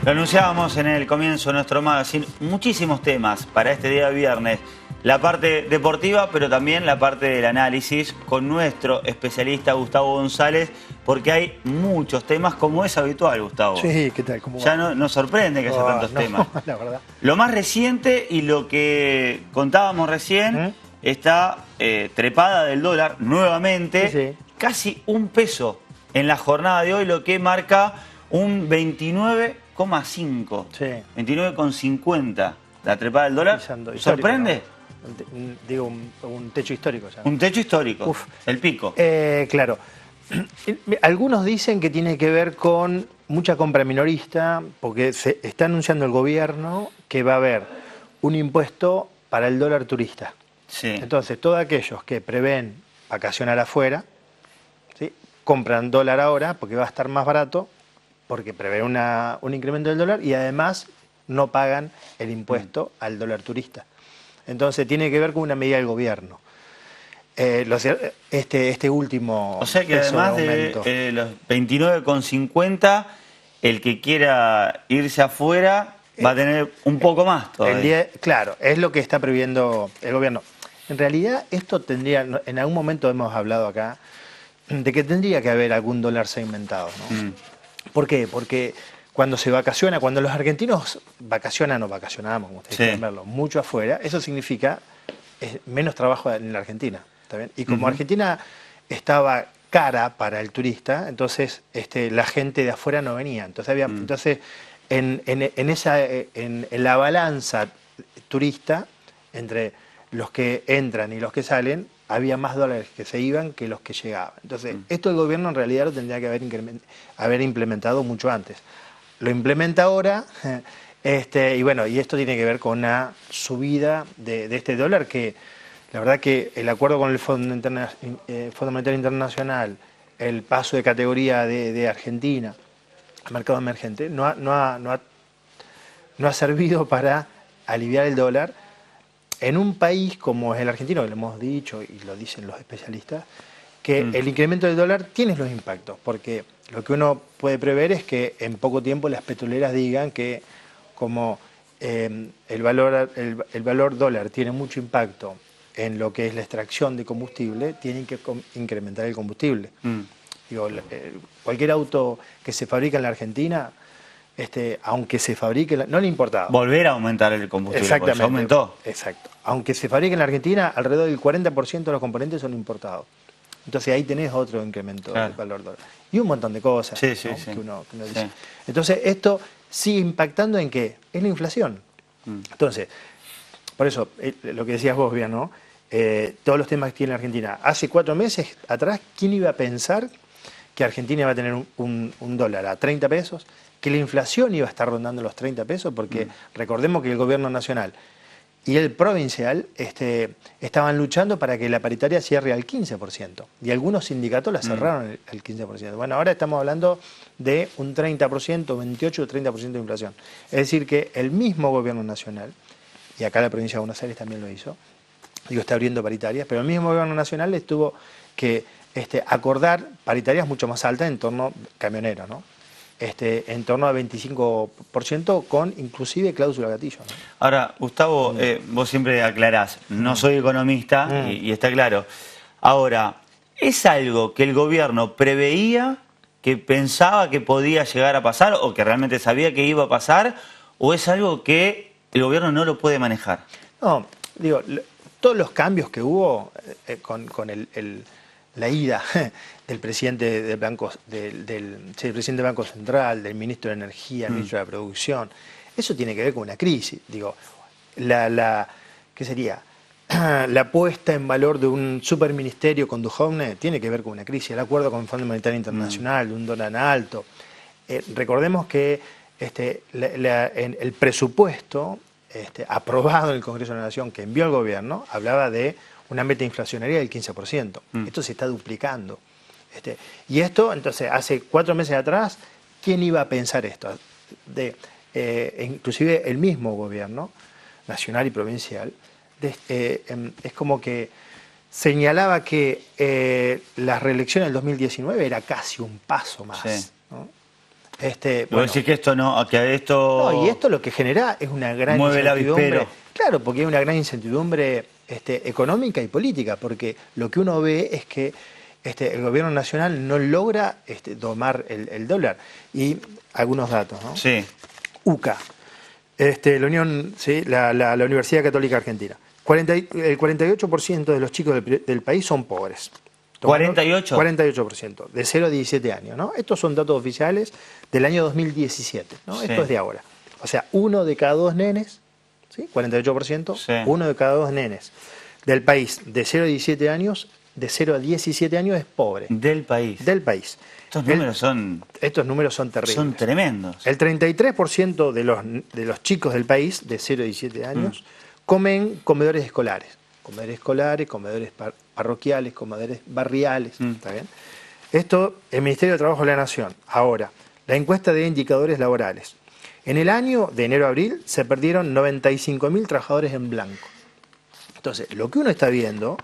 Lo anunciábamos en el comienzo de nuestro magazine, muchísimos temas para este día viernes. La parte deportiva, pero también la parte del análisis con nuestro especialista Gustavo González, porque hay muchos temas como es habitual, Gustavo. Sí, ¿qué tal? ¿Cómo va? Ya no nos sorprende que haya tantos temas. La verdad. Lo más reciente y lo que contábamos recién, está trepada del dólar nuevamente, Sí. casi un peso en la jornada de hoy, lo que marca un 29,5, Sí. 29,50 la trepada del dólar. Pisando, histórico, ¿Sorprende? ¿no? Digo, un techo histórico ya. Un techo histórico, Uf. el pico. Claro. Algunos dicen que tiene que ver con mucha compra minorista, porque se está anunciando el gobierno que va a haber un impuesto para el dólar turista. Sí. Entonces, todos aquellos que prevén vacacionar afuera, ¿sí?, compran dólar ahora porque va a estar más barato, porque prevé un incremento del dólar y además no pagan el impuesto al dólar turista. Entonces, tiene que ver con una medida del gobierno. Este último O sea que peso además aumento. de los 29,50, el que quiera irse afuera va a tener un poco más todavía. Claro, es lo que está previendo el gobierno. En realidad, esto tendría, en algún momento hemos hablado acá, de que tendría que haber algún dólar segmentado, ¿no? ¿Por qué? Porque cuando se vacaciona, cuando los argentinos vacacionan o vacacionamos, como ustedes quieren verlo, mucho afuera, eso significa menos trabajo en la Argentina. ¿Está bien? Y como Argentina estaba cara para el turista, entonces la gente de afuera no venía. Entonces había, entonces en la balanza turista entre los que entran y los que salen, había más dólares que se iban que los que llegaban. Entonces, esto el gobierno en realidad lo tendría que haber implementado mucho antes. Lo implementa ahora, y bueno, y esto tiene que ver con una subida de este dólar que, la verdad que el acuerdo con el Fondo Monetario Internacional, el paso de categoría de Argentina al mercado emergente, no ha servido para aliviar el dólar en un país como es el argentino, que lo hemos dicho y lo dicen los especialistas, que el incremento del dólar tiene los impactos, porque lo que uno puede prever es que en poco tiempo las petroleras digan que como el valor dólar tiene mucho impacto en lo que es la extracción de combustible, tienen que incrementar el combustible. Digo, cualquier auto que se fabrica en la Argentina, aunque se fabrique, no le importa. Volver a aumentar el combustible, Exactamente. porque ya aumentó. Exacto. Aunque se fabrique en la Argentina, alrededor del 40% de los componentes son importados. Entonces ahí tenés otro incremento del valor dólar. Y un montón de cosas que uno dice. Entonces esto sigue impactando en ¿qué? Es la inflación. Entonces, por eso, lo que decías vos, bien, ¿no? Todos los temas que tiene Argentina. Hace 4 meses atrás, ¿quién iba a pensar que Argentina iba a tener un dólar a 30 pesos? Que la inflación iba a estar rondando los 30 pesos, porque recordemos que el gobierno nacional y el provincial estaban luchando para que la paritaria cierre al 15%. Y algunos sindicatos la cerraron al 15%. Bueno, ahora estamos hablando de un 30%, 28 o 30% de inflación. Es decir, que el mismo gobierno nacional, y acá la provincia de Buenos Aires también lo hizo, está abriendo paritarias, pero el mismo gobierno nacional les tuvo que acordar paritarias mucho más altas en torno camionero, ¿no? En torno a 25% con inclusive cláusula gatillo, ¿no? Ahora, Gustavo, vos siempre aclarás, no soy economista y está claro. Ahora, ¿es algo que el gobierno preveía, que pensaba que podía llegar a pasar o que realmente sabía que iba a pasar, o es algo que el gobierno no lo puede manejar? No, digo, todos los cambios que hubo con la ida del presidente del Banco, presidente del Banco Central, del ministro de Energía, ministro de la Producción, eso tiene que ver con una crisis. Digo, ¿qué sería? La puesta en valor de un superministerio con Duhovne tiene que ver con una crisis. El acuerdo con el Fondo Monetario Internacional, de un dólar alto. Recordemos que el presupuesto aprobado en el Congreso de la Nación que envió el gobierno hablaba de una meta inflacionaria del 15%. Esto se está duplicando. Y esto, entonces, hace 4 meses atrás, ¿quién iba a pensar esto? Inclusive el mismo gobierno, nacional y provincial, es como que señalaba que la reelección del 2019 era casi un paso más, ¿no? Bueno, decir que esto no, que esto... No, y esto lo que genera es una gran mueve el incertidumbre. avispero. Claro, porque hay una gran incertidumbre económica y política, porque lo que uno ve es que el gobierno nacional no logra domar el dólar. Y algunos datos, ¿no? Sí. UCA, la Universidad Católica Argentina. El 48% de los chicos del país son pobres. ¿48? 48%, de 0 a 17 años, ¿no? Estos son datos oficiales del año 2017, ¿no? Sí. Esto es de ahora. O sea, 1 de cada 2 nenes, ¿sí? 48%, Sí. 1 de cada 2 nenes del país de 0 a 17 años, de 0 a 17 años es pobre. Del país. Del país. Estos números son terribles. Son tremendos. El 33% de los chicos del país, de 0 a 17 años, comen comedores escolares. Comedores parroquiales, comedores barriales. ¿Está bien? Esto, el Ministerio de Trabajo de la Nación. Ahora, la encuesta de indicadores laborales. En el año de enero a abril se perdieron 95.000 trabajadores en blanco. Entonces, lo que uno está viendo,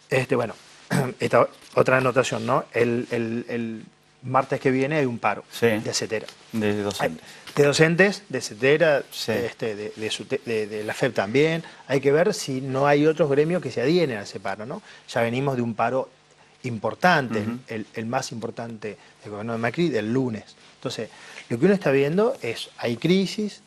esta otra anotación, ¿no? El martes que viene hay un paro de CETERA. De docentes. De docentes, de CETERA, Sí. de la FEP también. Hay que ver si no hay otros gremios que se adhieren a ese paro, ¿no? Ya venimos de un paro importante, el más importante del gobierno de Macri, del lunes. Entonces, lo que uno está viendo es, hay crisis,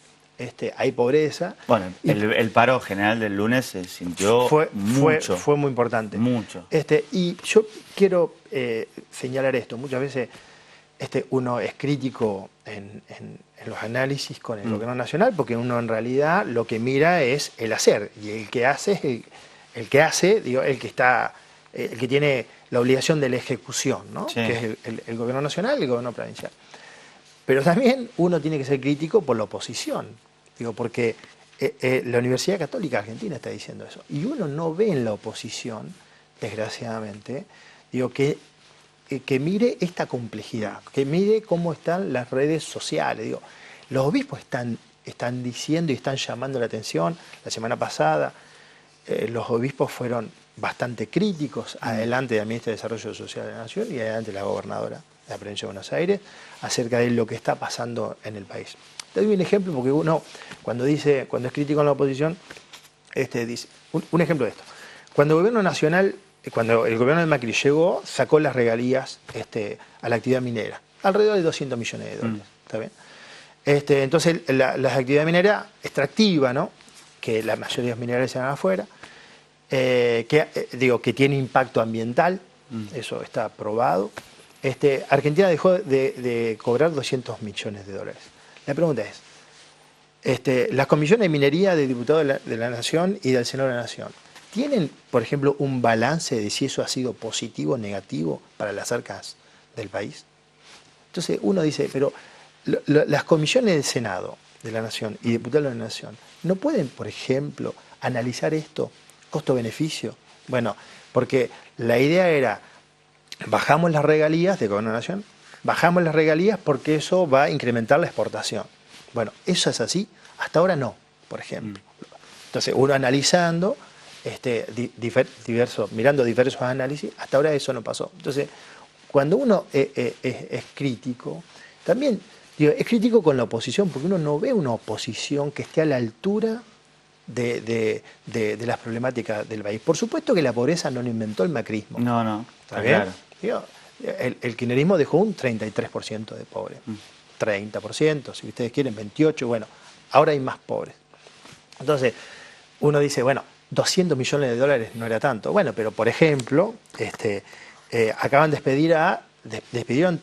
hay pobreza. Bueno, el paro general del lunes se sintió mucho. Fue muy importante. Mucho. Y yo quiero señalar esto. Muchas veces uno es crítico en los análisis con el gobierno nacional, porque uno en realidad lo que mira es el hacer. Y el que hace es el que tiene la obligación de la ejecución, ¿no? Sí. Que es el gobierno nacional y el gobierno provincial. Pero también uno tiene que ser crítico por la oposición, porque la Universidad Católica Argentina está diciendo eso. Y uno no ve en la oposición, desgraciadamente, que mire esta complejidad, que mire cómo están las redes sociales. Los obispos están diciendo y están llamando la atención. La semana pasada los obispos fueron bastante críticos adelante de la ministra de Desarrollo Social de la Nación y adelante de la gobernadora de la provincia de Buenos Aires, acerca de lo que está pasando en el país. Te doy un ejemplo, porque uno, cuando es crítico en la oposición, dice, un ejemplo de esto. Cuando el gobierno de Macri llegó, sacó las regalías a la actividad minera, alrededor de 200 millones de dólares. ¿Está bien? Entonces, la actividad minera extractiva, ¿no? Que la mayoría de los minerales se van afuera, que tiene impacto ambiental, eso está probado. Argentina dejó de cobrar 200 millones de dólares. La pregunta es, las comisiones de minería de diputados de la Nación y del Senado de la Nación, ¿tienen, por ejemplo, un balance de si eso ha sido positivo o negativo para las arcas del país? Entonces uno dice, pero las comisiones del Senado de la Nación y diputados de la Nación no pueden, por ejemplo, analizar esto, costo-beneficio. Bueno, porque la idea era, bajamos las regalías de gobierno de la Nación, bajamos las regalías porque eso va a incrementar la exportación. Bueno, ¿eso es así? Hasta ahora no, por ejemplo. Entonces, uno analizando, mirando diversos análisis, hasta ahora eso no pasó. Entonces, cuando uno es crítico, también es crítico con la oposición, porque uno no ve una oposición que esté a la altura de las problemáticas del país. Por supuesto que la pobreza no lo inventó el macrismo. No, ¿Está bien? claro. El kirchnerismo dejó un 33% de pobres, 30%, si ustedes quieren, 28%, bueno, ahora hay más pobres. Entonces, uno dice, bueno, 200 millones de dólares no era tanto. Bueno, pero por ejemplo, acaban de despidieron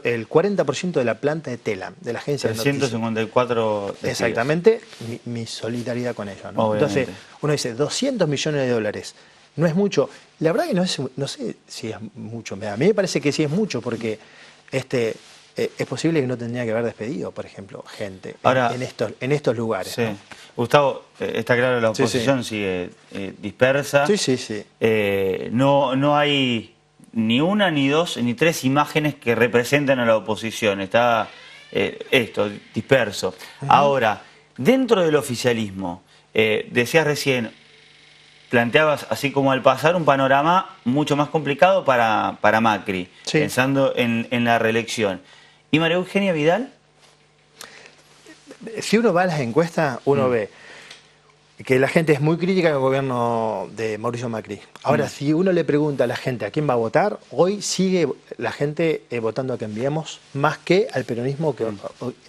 el 40% de la planta de Telam, de la agencia de noticias. 354 despidos. Exactamente, mi solidaridad con ellos, ¿no? Entonces, uno dice, 200 millones de dólares, no es mucho. La verdad que no sé si es mucho. A mí me parece que sí es mucho, porque es posible que no tendría que haber despedido, por ejemplo, gente ahora, en estos lugares. Sí. ¿No? Gustavo, está claro, la oposición sigue dispersa. Sí. No hay ni una, ni dos, ni tres imágenes que representen a la oposición. Está disperso. Ahora, dentro del oficialismo, decías recién, planteabas, así como al pasar, un panorama mucho más complicado para Macri, pensando en la reelección. ¿Y María Eugenia Vidal? Si uno va a las encuestas, uno ve que la gente es muy crítica del gobierno de Mauricio Macri. Ahora, si uno le pregunta a la gente a quién va a votar, hoy sigue la gente votando a Cambiemos más que al peronismo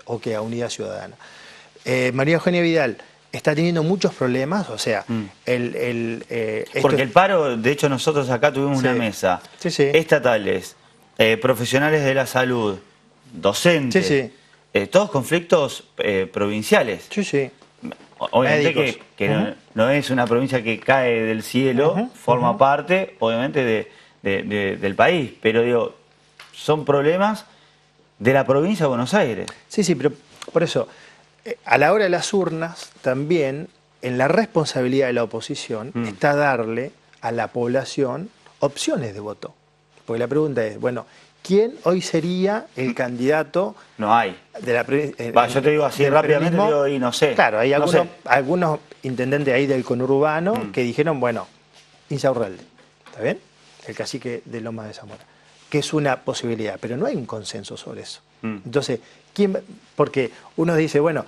o que a Unidad Ciudadana. María Eugenia Vidal está teniendo muchos problemas, o sea, porque el paro, de hecho nosotros acá tuvimos una mesa, estatales, profesionales de la salud, docentes, todos conflictos provinciales. Obviamente que no es una provincia que cae del cielo, forma parte, obviamente, del país, pero digo, son problemas de la provincia de Buenos Aires. Sí, pero por eso, a la hora de las urnas, también en la responsabilidad de la oposición está darle a la población opciones de voto. Porque la pregunta es, bueno, ¿quién hoy sería el candidato? No hay. De la, yo te digo así rápidamente, digo, y no sé. Claro, hay algunos intendentes ahí del conurbano que dijeron, bueno, Insaurralde, ¿está bien? El cacique de Lomas de Zamora, que es una posibilidad, pero no hay un consenso sobre eso. Entonces, ¿quién? Porque uno dice, bueno,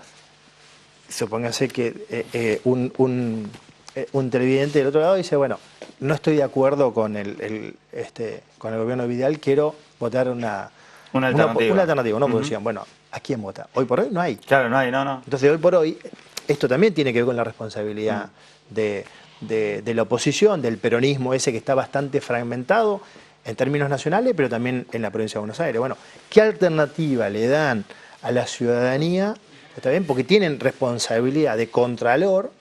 supóngase que un televidente del otro lado dice, bueno, no estoy de acuerdo con el gobierno de Vidal, quiero votar una alternativa, una oposición. Bueno, ¿a quién vota? Hoy por hoy no hay. Claro, no hay, no. Entonces, hoy por hoy, esto también tiene que ver con la responsabilidad de la oposición, del peronismo ese que está bastante fragmentado en términos nacionales, pero también en la provincia de Buenos Aires. Bueno, ¿qué alternativa le dan a la ciudadanía? ¿Está bien? Porque tienen responsabilidad de contralor,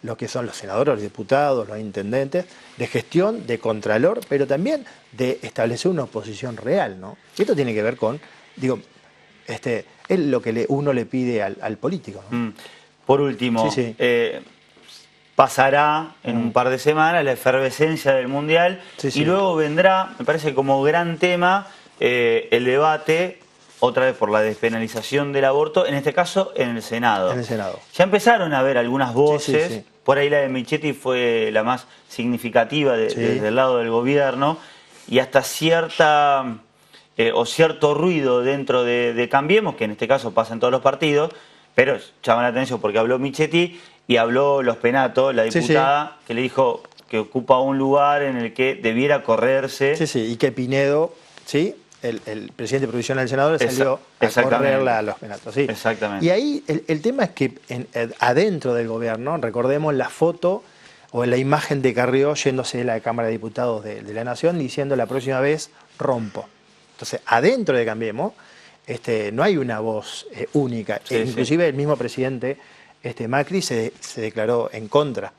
lo que son los senadores, los diputados, los intendentes, de gestión, de contralor, pero también de establecer una oposición real, ¿no? Y esto tiene que ver con, digo, es lo que uno le pide al político, ¿no? Por último, pasará en un par de semanas la efervescencia del Mundial y luego vendrá, me parece como gran tema, el debate otra vez por la despenalización del aborto, en este caso en el Senado. En el Senado. Ya empezaron a haber algunas voces, por ahí la de Michetti fue la más significativa desde el lado del gobierno, y hasta cierto ruido dentro de Cambiemos, que en este caso pasa en todos los partidos, pero llama la atención porque habló Michetti y habló Los Penato, la diputada, que le dijo que ocupa un lugar en el que debiera correrse. Y que Pinedo, el presidente provisional del Senado salió a correr a Los Penatos. Exactamente. Y ahí el tema es que adentro del gobierno, recordemos la foto o la imagen de Carrió yéndose de la Cámara de Diputados de la Nación diciendo la próxima vez rompo. Entonces, adentro de Cambiemos, no hay una voz única. Inclusive el mismo presidente Macri se declaró en contra.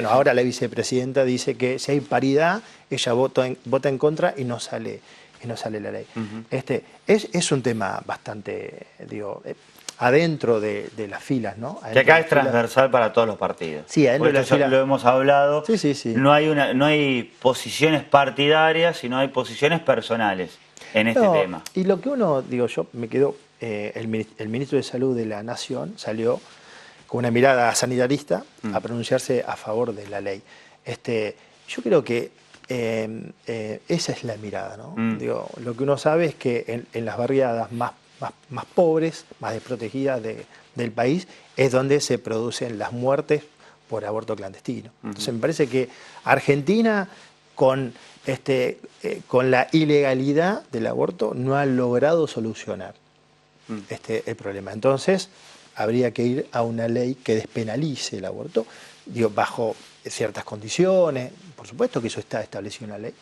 Ahora la vicepresidenta dice que si hay paridad, ella vota en contra y no sale la ley. Es un tema bastante, adentro de las filas, ¿no? Que acá es transversal para todos los partidos. Sí, adentro de las filas. Lo hemos hablado. No hay posiciones partidarias, sino hay posiciones personales en este tema. Y lo que yo me quedo, el ministro de Salud de la Nación salió con una mirada sanitarista a pronunciarse a favor de la ley. Yo creo que esa es la mirada, ¿no? Lo que uno sabe es que en las barriadas más pobres, más desprotegidas del país, es donde se producen las muertes por aborto clandestino. Entonces me parece que Argentina con la ilegalidad del aborto no ha logrado solucionar el problema. Entonces habría que ir a una ley que despenalice el aborto, bajo ciertas condiciones, por supuesto que eso está establecido en la ley,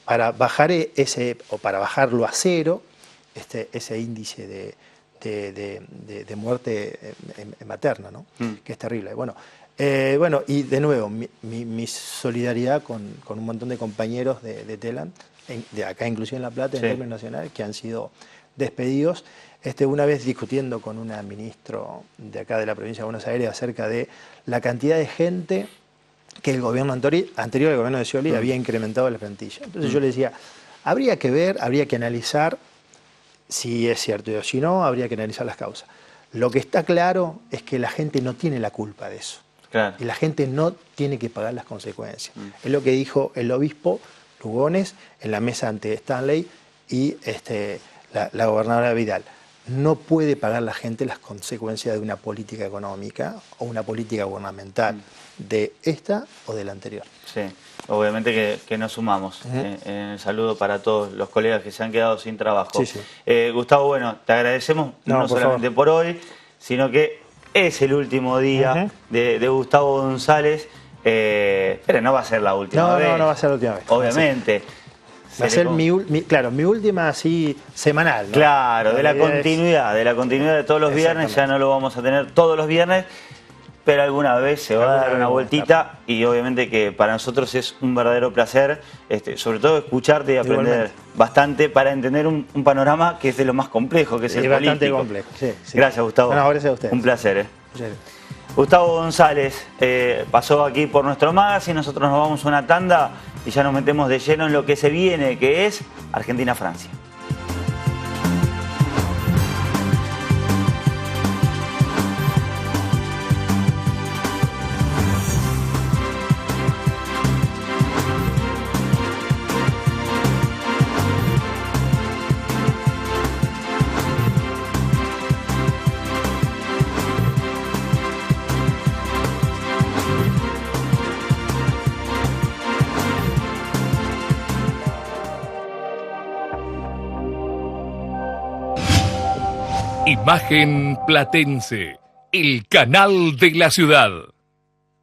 para bajar para bajarlo a cero, ese índice de muerte materna, ¿no? Que es terrible. Bueno, y de nuevo, mi solidaridad con un montón de compañeros de Telam, de acá inclusive en La Plata, en términos nacionales, que han sido despedidos. Una vez discutiendo con una ministro de acá de la provincia de Buenos Aires acerca de la cantidad de gente que el gobierno anterior, el gobierno de Scioli, había incrementado la plantilla. Entonces yo le decía, habría que ver, habría que analizar si es cierto o si no, habría que analizar las causas. Lo que está claro es que la gente no tiene la culpa de eso. Claro. Y la gente no tiene que pagar las consecuencias. Es lo que dijo el obispo Lugones en la mesa ante Stanley y la gobernadora Vidal. No puede pagar la gente las consecuencias de una política económica o una política gubernamental, de esta o de la anterior. Sí, obviamente que nos sumamos. En el saludo para todos los colegas que se han quedado sin trabajo. Sí. Gustavo, bueno, te agradecemos no solamente por hoy, sino que es el último día de Gustavo González, pero no va a ser la última vez. No va a ser la última vez. Obviamente. Va a ser mi última así semanal, ¿no? Claro, de la continuidad de todos los viernes, ya no lo vamos a tener todos los viernes, pero alguna vez se va a dar una vueltita y obviamente que para nosotros es un verdadero placer, sobre todo escucharte y aprender bastante para entender un panorama que es de lo más complejo, que es el político. Bastante complejo, sí. Gracias, Gustavo. No, gracias a ustedes. Un placer. Gustavo González pasó aquí por nuestro magazine, nosotros nos vamos a una tanda y ya nos metemos de lleno en lo que se viene, que es Argentina-Francia. Imagen Platense, el canal de la ciudad.